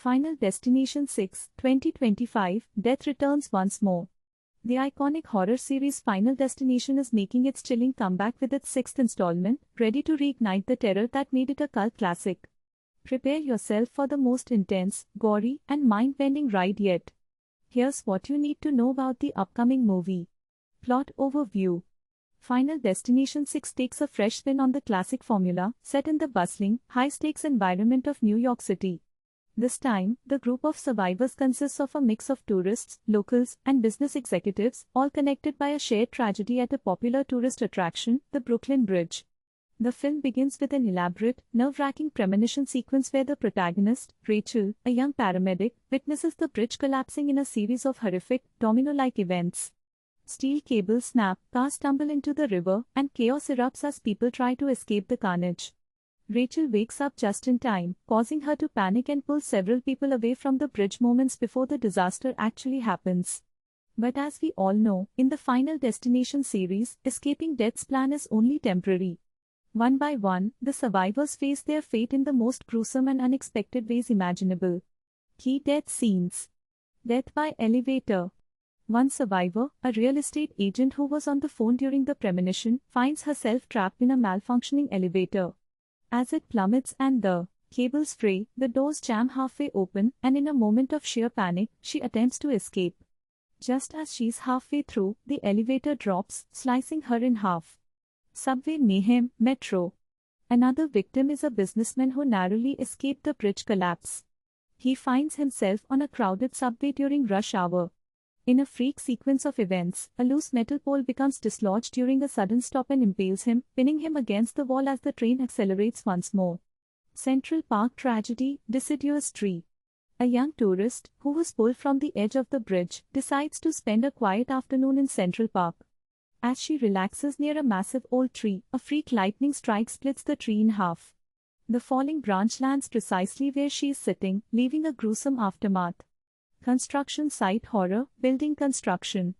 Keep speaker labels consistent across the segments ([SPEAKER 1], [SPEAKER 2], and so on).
[SPEAKER 1] Final Destination 6, 2025, Death returns once more. The iconic horror series Final Destination is making its chilling comeback with its sixth installment, ready to reignite the terror that made it a cult classic. Prepare yourself for the most intense, gory, and mind-bending ride yet. Here's what you need to know about the upcoming movie. Plot overview. Final Destination 6 takes a fresh spin on the classic formula, set in the bustling, high-stakes environment of New York City. This time, the group of survivors consists of a mix of tourists, locals, and business executives, all connected by a shared tragedy at a popular tourist attraction, the Brooklyn Bridge. The film begins with an elaborate, nerve-wracking premonition sequence where the protagonist, Rachel, a young paramedic, witnesses the bridge collapsing in a series of horrific, domino-like events. Steel cables snap, cars tumble into the river, and chaos erupts as people try to escape the carnage. Rachel wakes up just in time, causing her to panic and pull several people away from the bridge moments before the disaster actually happens. But as we all know, in the Final Destination series, escaping death's plan is only temporary. One by one, the survivors face their fate in the most gruesome and unexpected ways imaginable. Key death scenes. Death by elevator. One survivor, a real estate agent who was on the phone during the premonition, finds herself trapped in a malfunctioning elevator. As it plummets and the cables fray, the doors jam halfway open, and in a moment of sheer panic, she attempts to escape. Just as she's halfway through, the elevator drops, slicing her in half. Subway mayhem, metro. Another victim is a businessman who narrowly escaped the bridge collapse. He finds himself on a crowded subway during rush hour. In a freak sequence of events, a loose metal pole becomes dislodged during a sudden stop and impales him, pinning him against the wall as the train accelerates once more. Central Park tragedy, deciduous tree. A young tourist, who was pulled from the edge of the bridge, decides to spend a quiet afternoon in Central Park. As she relaxes near a massive old tree, a freak lightning strike splits the tree in half. The falling branch lands precisely where she is sitting, leaving a gruesome aftermath. Construction site horror, building construction.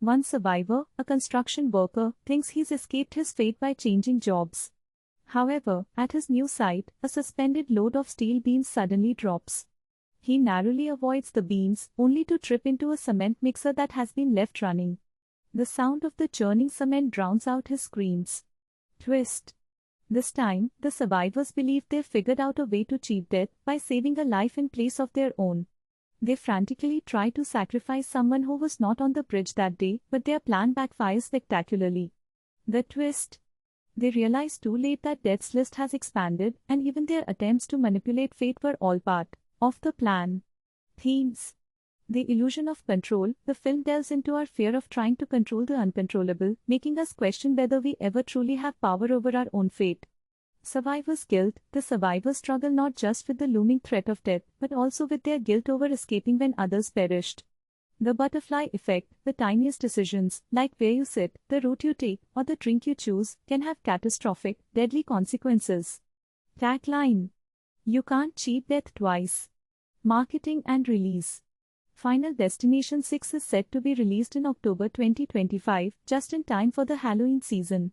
[SPEAKER 1] One survivor, a construction worker, thinks he's escaped his fate by changing jobs. However, at his new site, a suspended load of steel beams suddenly drops. He narrowly avoids the beams, only to trip into a cement mixer that has been left running. The sound of the churning cement drowns out his screams. Twist. This time, the survivors believe they've figured out a way to cheat death by saving a life in place of their own. They frantically try to sacrifice someone who was not on the bridge that day, but their plan backfires spectacularly. The twist. They realize too late that death's list has expanded, and even their attempts to manipulate fate were all part of the plan. Themes. The illusion of control. The film delves into our fear of trying to control the uncontrollable, making us question whether we ever truly have power over our own fate. Survivor's guilt. The survivors struggle not just with the looming threat of death, but also with their guilt over escaping when others perished. The butterfly effect. The tiniest decisions, like where you sit, the route you take, or the drink you choose, can have catastrophic, deadly consequences. Tagline. You can't cheat death twice. Marketing and release. Final Destination 6 is set to be released in October 2025, just in time for the Halloween season.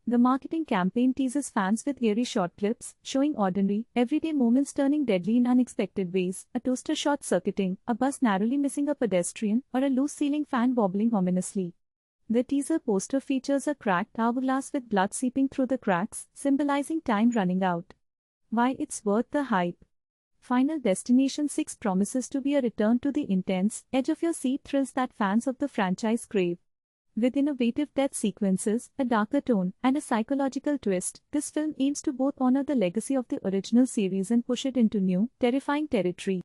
[SPEAKER 1] The marketing campaign teases fans with eerie short clips, showing ordinary, everyday moments turning deadly in unexpected ways, a toaster short circuiting, a bus narrowly missing a pedestrian, or a loose ceiling fan wobbling ominously. The teaser poster features a cracked hourglass with blood seeping through the cracks, symbolizing time running out. Why it's worth the hype. Final Destination 6 promises to be a return to the intense, edge-of-your-seat thrills that fans of the franchise crave. With innovative death sequences, a darker tone, and a psychological twist, this film aims to both honor the legacy of the original series and push it into new, terrifying territory.